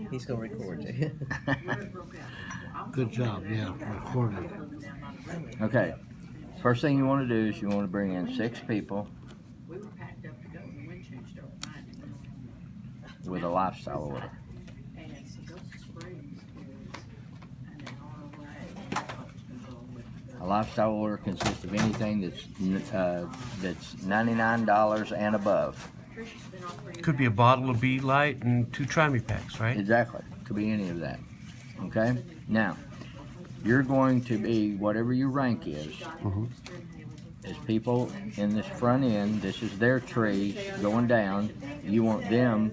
He's gonna record you. Good job, yeah, recording. Okay. First thing you want to do is you want to bring in 6 people with a lifestyle order. A lifestyle order consists of anything that's $99 and above. Could be a bottle of Be Light and 2 Try Me packs, right? Exactly. Could be any of that. Okay? Now, you're going to be, whatever your rank is, as people in this front end, this is their trees going down, you want them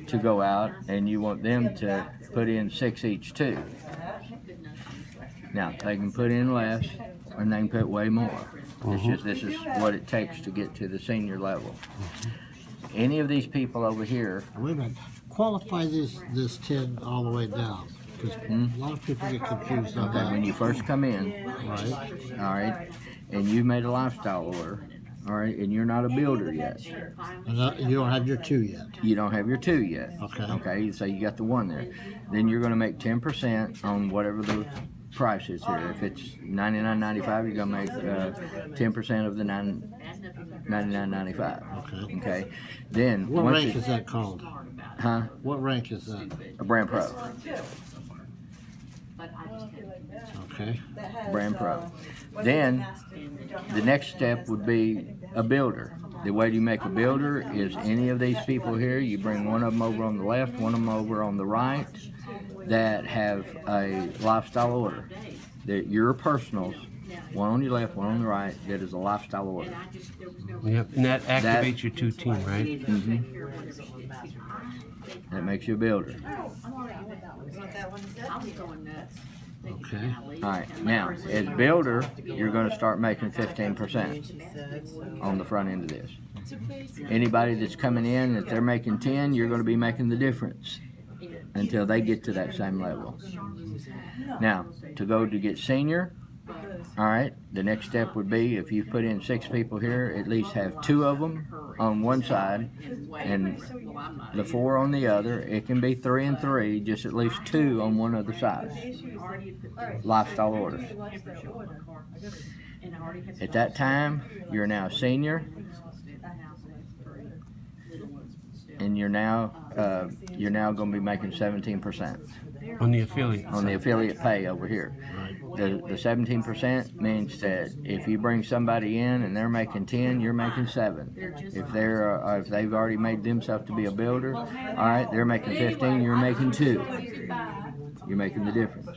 to go out and you want them to put in 6 each too. Now, they can put in less and they can put way more. It's just, this is what it takes to get to the senior level. Any of these people over here. Wait a minute. Qualify this 10 all the way down. Because a lot of people get confused on that. When you first come in, Right. all right, and you made a lifestyle order, all right, and you're not a builder yet. And you don't have your 2 yet. You don't have your 2 yet. Okay. Okay, so you got the 1 there. Then you're going to make 10% on whatever the price is here. If it's $99.95, you're going to make 10% of the $99.95. Okay. Then What rank is that called? Huh? What rank is that? A brand pro. Okay. Brand pro. Then the next step would be a builder. The way you make a builder is any of these people here, you bring one of them over on the left, one of them over on the right that have a lifestyle order. That your personals, one on your left, one on the right, that is a lifestyle order. Yep. And that activates your 2 team, right? That makes you a builder. Okay. All right. Now, as builder, you're going to start making 15% on the front end of this. Anybody that's coming in, if they're making 10, you're going to be making the difference until they get to that same level. Now, to go to get senior, all right, the next step would be if you put in 6 people here, at least have 2 of them on one side and the 4 on the other. It can be 3 and 3, just at least 2 on one of the sides. Lifestyle orders. At that time, you're now senior, and you're now going to be making 17%. On the affiliate. On the affiliate pay over here. The 17% means that if you bring somebody in and they're making 10, you're making 7. If they've already made themselves to be a builder, all right, they're making 15, you're making 2. You're making the difference.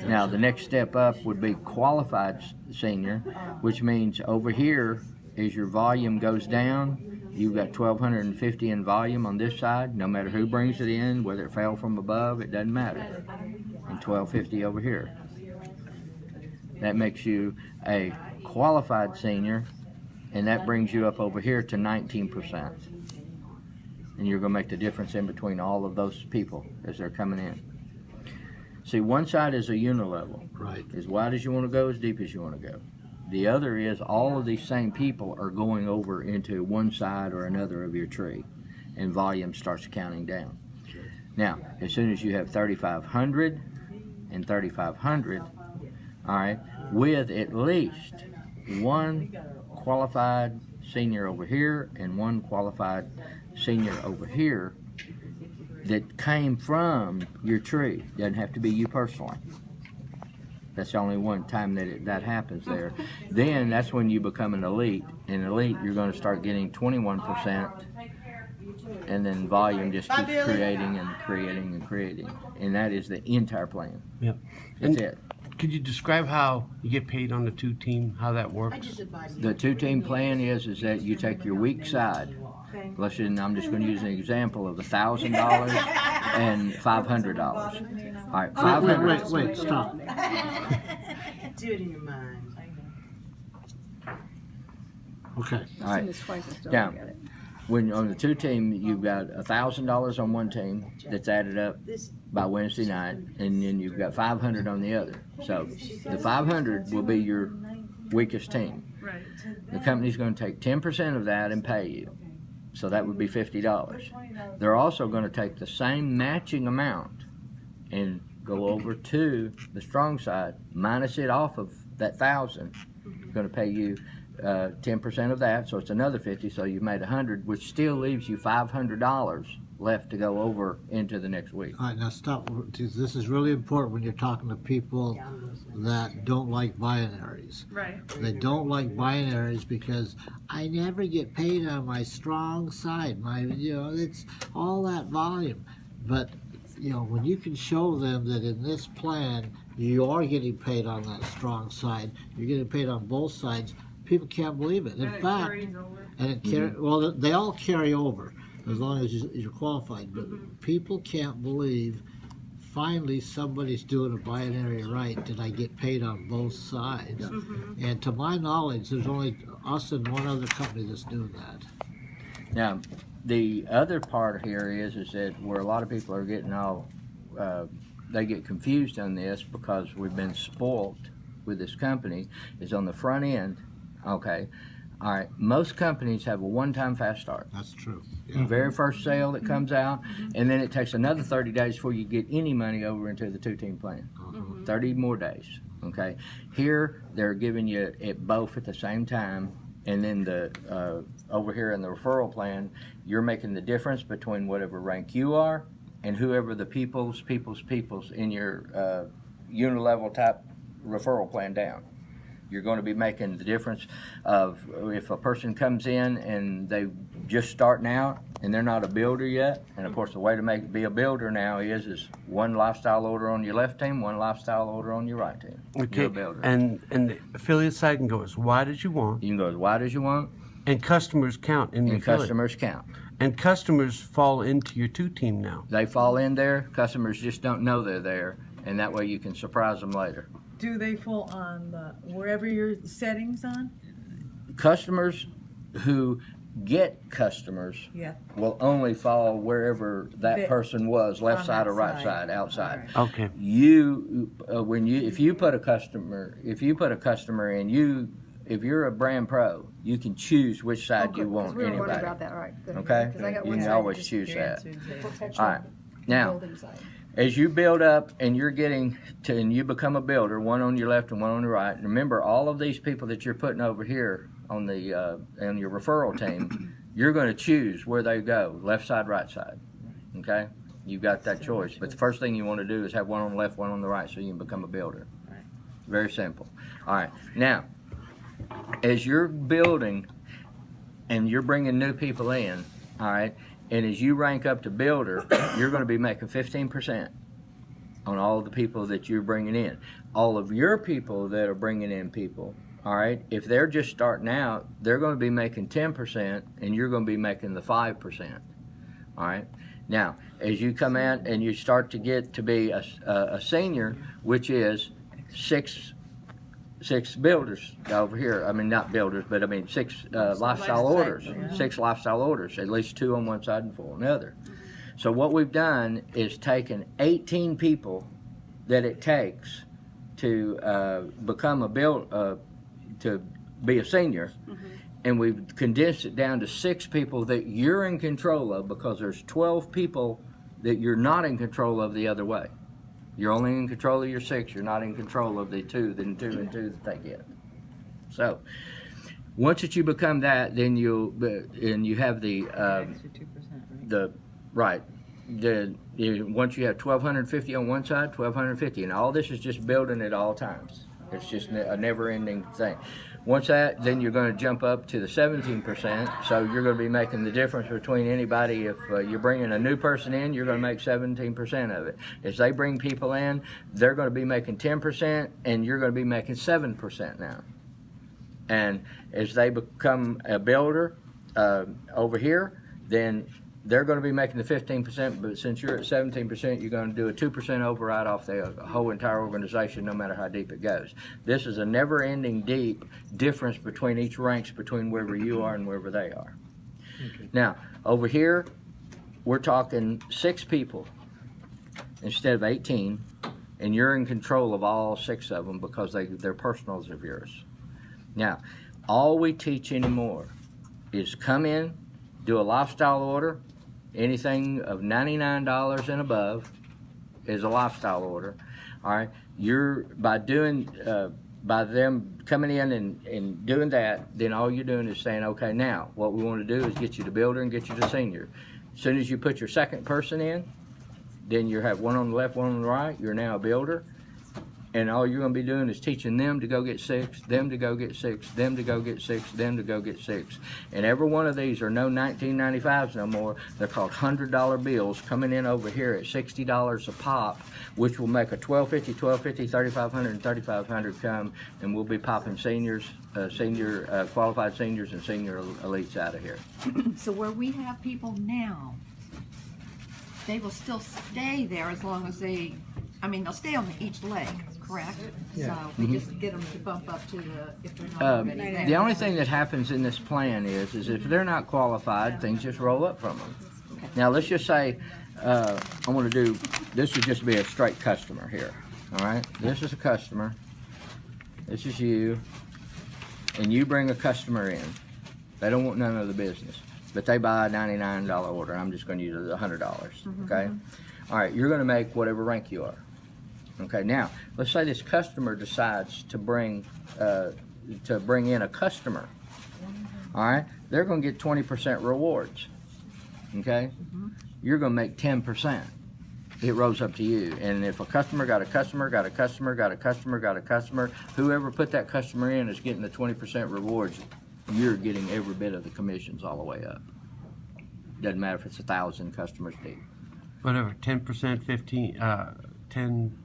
Now the next step up would be qualified senior, which means over here, as your volume goes down, you've got 1,250 in volume on this side. No matter who brings it in, whether it fell from above, it doesn't matter. And 1,250 over here. That makes you a qualified senior, and that brings you up over here to 19%. And you're going to make the difference in between all of those people as they're coming in. See, one side is a unilevel. Right. As wide as you want to go, as deep as you want to go. The other is all of these same people are going over into one side or another of your tree, and volume starts counting down. Now, as soon as you have 3,500 and 3,500, all right, with at least 1 qualified senior over here and 1 qualified senior over here that came from your tree. Doesn't have to be you personally. That's the only one time that happens there. Then that's when you become an elite. In elite, you're going to start getting 21%, and then volume just keeps creating and creating and creating. And that is the entire plan. Yep. That's it. Could you describe how you get paid on the 2 team, how that works? The 2-team plan is that you take your weak side. I'm just going to use an example of $1,000 and $500. All right, $500. Wait, stop. Do it in your mind. Okay. All right. Now, when on the 2-team, you've got $1,000 on one team that's added up by Wednesday night, and then you've got $500 on the other. So the $500 will be your weakest team. Right. The company's going to take 10% of that and pay you. So that would be $50. They're also going to take the same matching amount and go over to the strong side, minus it off of that 1,000. Going to pay you 10% of that, so it's another 50. So you made 100, which still leaves you $500 left to go over into the next week. All right, now stop. This is really important when you're talking to people that don't like binaries. Right. They don't like binaries because I never get paid on my strong side. It's all that volume. But, when you can show them that in this plan, you are getting paid on that strong side, you're getting paid on both sides, people can't believe it. In fact, well, they all carry over as long as you're qualified. But people can't believe finally somebody's doing a binary right, that I get paid on both sides. And to my knowledge, there's only us and one other company that's doing that. Now, the other part here is that where a lot of people are getting all, they get confused on this because we've been spoilt with this company, is on the front end. Okay, all right, most companies have a one-time fast start. That's true. The very first sale that comes out, and then it takes another 30 days before you get any money over into the two-team plan. 30 more days, okay? Here, they're giving you it both at the same time, and then the over here in the referral plan, you're making the difference between whatever rank you are and whoever the people's in your unilevel type referral plan down. You're going to be making the difference of if a person comes in and they just starting out and they're not a builder yet. And of course, the way to be a builder now is one lifestyle order on your left team, one lifestyle order on your right team. Okay. You're a builder. And the affiliate side can go as wide as you want. You can go as wide as you want. And customers count in the And affiliate. customers count. And customers fall into your two-team now. They fall in there. Customers just don't know they're there, and that way you can surprise them later. Do they fall on wherever your settings on? Customers who get customers Yeah. will only fall wherever that person was, left On side that or right side. side, outside. All Okay. If you put a customer in, if you're a brand pro, you can choose which side you want We were wondering anybody. about that, right? Good. Okay, 'Cause I got you one can side always just choose that. protection, All right, now. building side. As you build up and you're getting to, and you become a builder, one on your left and one on your right. And remember, all of these people that you're putting over here on the on your referral team, you're going to choose where they go, left side, right side. Okay, you've got that choice. But the first thing you want to do is have one on the left, one on the right, so you can become a builder. Very simple. All right, now as you're building and you're bringing new people in, all right. And as you rank up to builder, you're going to be making 15% on all the people that you're bringing in. All of your people that are bringing in people, all right, if they're just starting out, they're going to be making 10%, and you're going to be making the 5%. All right. Now, as you come in and you start to get to be a senior, which is six builders over here. I mean, not builders, but I mean six lifestyle orders. Yeah. 6 lifestyle orders, at least 2 on one side and 4 on the other. So what we've done is taken 18 people that it takes to become to be a senior, and we've condensed it down to 6 people that you're in control of, because there's 12 people that you're not in control of the other way. You're only in control of your 6. You're not in control of the 2 and 2 that they get. So once that you become that, then you have the right. Once you have 1,250 on one side, 1,250, and all this is just building at all times. It's just a never-ending thing. Once that, then you're going to jump up to the 17%. So you're going to be making the difference between anybody. If you're bringing a new person in, you're going to make 17% of it. As they bring people in, they're going to be making 10%, and you're going to be making 7% now. And as they become a builder over here, then they're going to be making the 15%, but since you're at 17%, you're going to do a 2% override off the whole entire organization, no matter how deep it goes. This is a never-ending deep difference between each ranks, between wherever you are and wherever they are. Okay. Now, over here, we're talking 6 people instead of 18, and you're in control of all 6 of them because they're personals of yours. Now, all we teach anymore is come in, do a lifestyle order. Anything of $99 and above is a lifestyle order. All right, you're by them coming in and doing that, then all you're doing is saying, okay, now what we want to do is get you to builder and get you to senior. As soon as you put your second person in, then you have one on the left, one on the right. You're now a builder. And all you're going to be doing is teaching them to go get 6, them to go get 6, them to go get 6, them to go get 6. And every one of these are no 1995s no more. They're called $100 bills coming in over here at $60 a pop, which will make a $1,250, $1,250, $3,500, and $3,500 come, and we'll be popping seniors, qualified seniors and senior elites out of here. So where we have people now, they will still stay there as long as they'll stay on each leg, correct? Yeah. So we just get them to bump up to if they're not already there. The only thing that happens in this plan is if they're not qualified, things just roll up from them. Okay. Now let's just say I want to do, this would just be a straight customer here, all right? This is a customer, this is you, and you bring a customer in. They don't want none of the business, but they buy a $99 order. I'm just going to use it $100, okay? All right, you're going to make whatever rank you are. Okay, now let's say this customer decides to bring in a customer. All right, they're going to get 20% rewards. Okay, you're going to make 10%. It rolls up to you. And if a customer got a customer, got a customer, got a customer, got a customer, whoever put that customer in is getting the 20% rewards. You're getting every bit of the commissions all the way up. Doesn't matter if it's 1,000 customers deep. Whatever, 10%, 15, 10.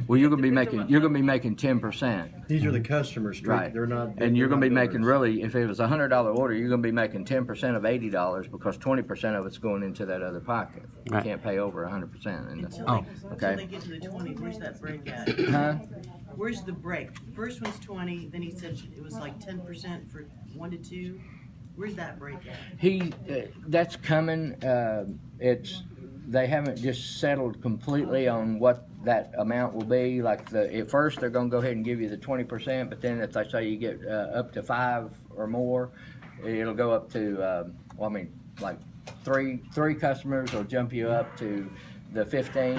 Well, you're gonna be making 10%, These are the customers, straight. right? They're not. And you're they're gonna be not making builders. really, if it was a $100 order, you're gonna be making 10% of $80 because 20% of it's going into that other pocket. You Right. can't pay over 100%. Until Oh, until okay. they get to the 20, where's that break at? Huh? Where's the break? First one's 20, then he said it was like 10% for 1 to 2. Where's that break at? That's coming. They haven't just settled completely on what that amount will be. Like at first, they're going to go ahead and give you the 20%, but then if they say you get up to 5 or more, it'll go up to. Like three customers will jump you up to the 15,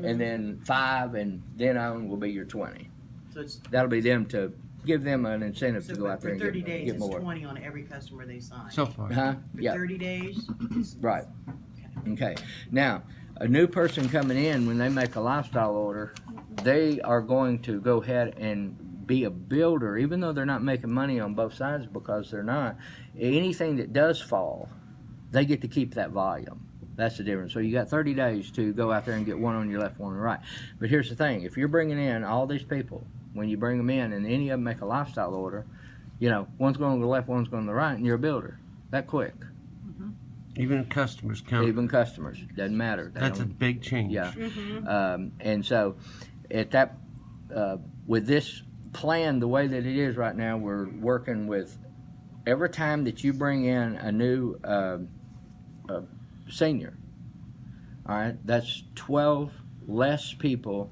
and then 5, and then on will be your 20. So it's That'll be them to give them an incentive so to go out there for and 30 get days, it's more. 20 on every customer they sign. so far. Huh? For Yeah. 30 days, Right. Okay. Now, a new person coming in, when they make a lifestyle order, they are going to go ahead and be a builder, even though they're not making money on both sides because they're not. Anything that does fall, they get to keep that volume. That's the difference. So you got 30 days to go out there and get one on your left, one on the right. But here's the thing. If you're bringing in all these people, when you bring them in and any of them make a lifestyle order, one's going to the left, one's going to the right, and you're a builder. That quick. Even customers count. Even customers. Doesn't matter. They That's a don't- big change. Yeah. And so at that, with this plan, the way that it is right now, we're working with every time that you bring in a new senior, all right, that's 12 less people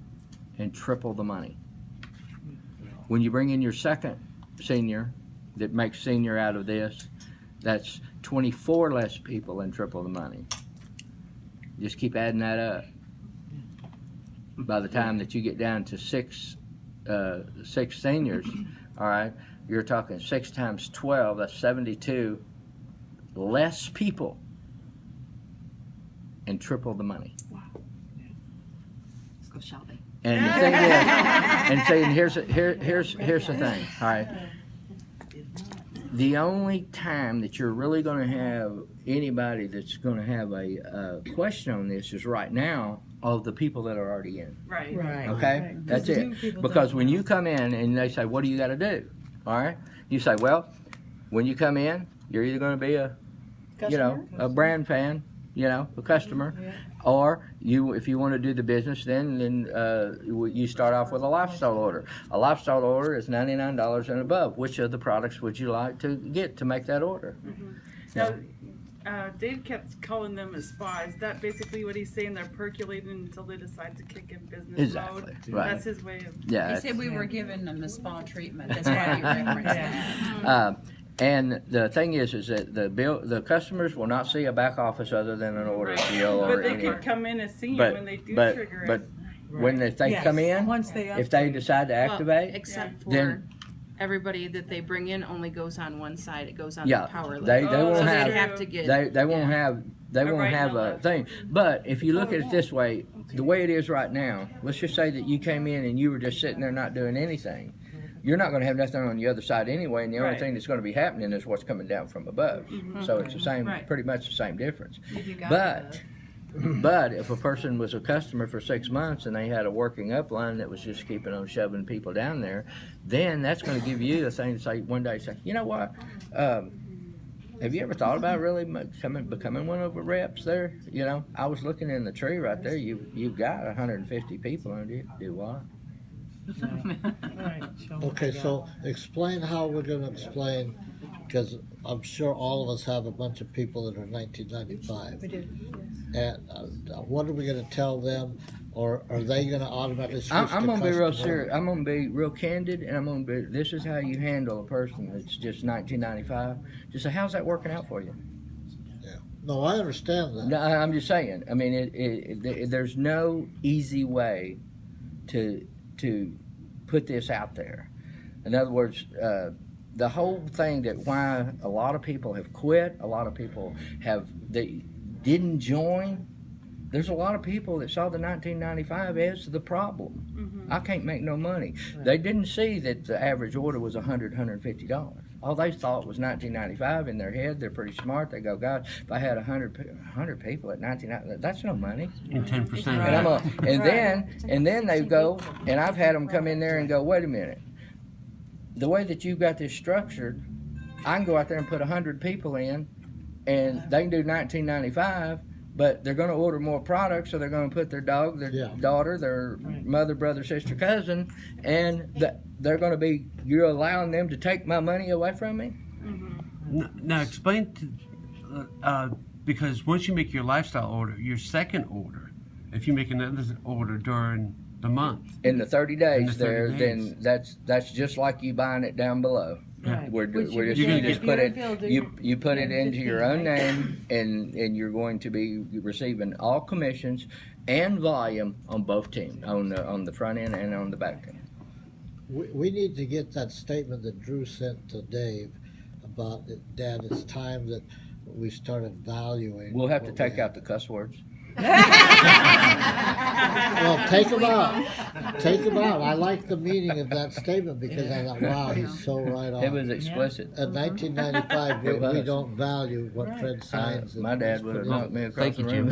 and triple the money. When you bring in your second senior that makes senior out of this, that's 24 less people and triple the money. Just keep adding that up. By the time that you get down to six seniors, all right, you're talking 6 times 12, that's 72 less people and triple the money. Let's go shopping. And the thing is, and here's the thing, all right. The only time that you're really going to have anybody that's going to have a question on this is right now of the people that are already in. Right. Right. Okay, Right. that's Because it. new people Because don't when know. you come in and they say, "What do you got to do?" All right, you say, "Well, when you come in, you're either going to be a a brand fan, a customer, or if you want to do the business, then you start off with a lifestyle order. A lifestyle order is $99 and above. Which of the products would you like to get to make that order? Now, Dave kept calling them as spas. Is that basically what he's saying? They're percolating until they decide to kick in business Exactly, mode? right. That's his way of... Yeah. He said we were giving them the spa treatment. That's why you referenced that. And the thing is that the customers will not see a back office other than an order deal or But they any. could come in and see you But when they do but trigger but it. when they Yes. come in, Once they if they decide to Well, activate, except for then- everybody that they bring in only goes on one side. It goes on yeah, the power they line. Oh, won't so have they'd have to get. they won't have right and a a left. thing. But if you look at it this way, the way it is right now, let's just say that you came in and you were just sitting there not doing anything. You're not going to have nothing on the other side anyway, and the only Right. thing that's going to be happening is what's coming down from above. So it's the same, Right. pretty much the same difference. If you got But but if a person was a customer for 6 months and they had a working upline that was just keeping on shoving people down there, then that's going to give you a thing to say one day, say, you know what? Have you ever thought about really becoming one of the reps there? You know, I was looking in the tree right there. You've got 150 people under you. Do what? Right, show 'em what Okay, they so got. explain how we're gonna explain, because I'm sure all of us have a bunch of people that are 1995. We do. And what are we gonna tell them, or are they gonna automatically switch I'm to going to be real customer? serious. I'm going to be real candid, and I'm going to be. This is how you handle a person that's just 1995. Just say, how's that working out for you? No, I understand that. No, I'm just saying. I mean, there's no easy way to put this out there. In other words, the whole thing that why a lot of people have quit, a lot of people they didn't join. There's a lot of people that saw the 1995 as the problem. I can't make no money. They didn't see that the average order was $150. All they thought was 1995 in their head. They're pretty smart. They go, God, if I had 100 people at 1995, that's no money. And 10%. And then they go, and I've had them come in there and go, wait a minute. The way that you've got this structured, I can go out there and put 100 people in, and they can do 1995. But they're going to order more products, so they're going to put their dog, their daughter, their mother, brother, sister, cousin, and they're going to be, you're allowing them to take my money away from me? Now explain to, because once you make your lifestyle order, your second order, if you make another order during the month, In the 30 days In the 30 then that's just like you buying it down below. Right. We're Which just, You're gonna you just get- put If it, you're a builder, you put it you're into your own 15, right? name, and you're going to be receiving all commissions and volume on both teams, on the front end and on the back end. We need to get that statement that Drew sent to Dave about it, Dad, it's time that we started valuing. We'll have to what take we out the cuss words. Well, take them out. Take them out. I like the meaning of that statement because I thought, wow, he's so right on. It was explicit. In 1995, It we was. don't value what Fred signs. My and dad is would have put in. knocked me across Thank the you, room. Jim.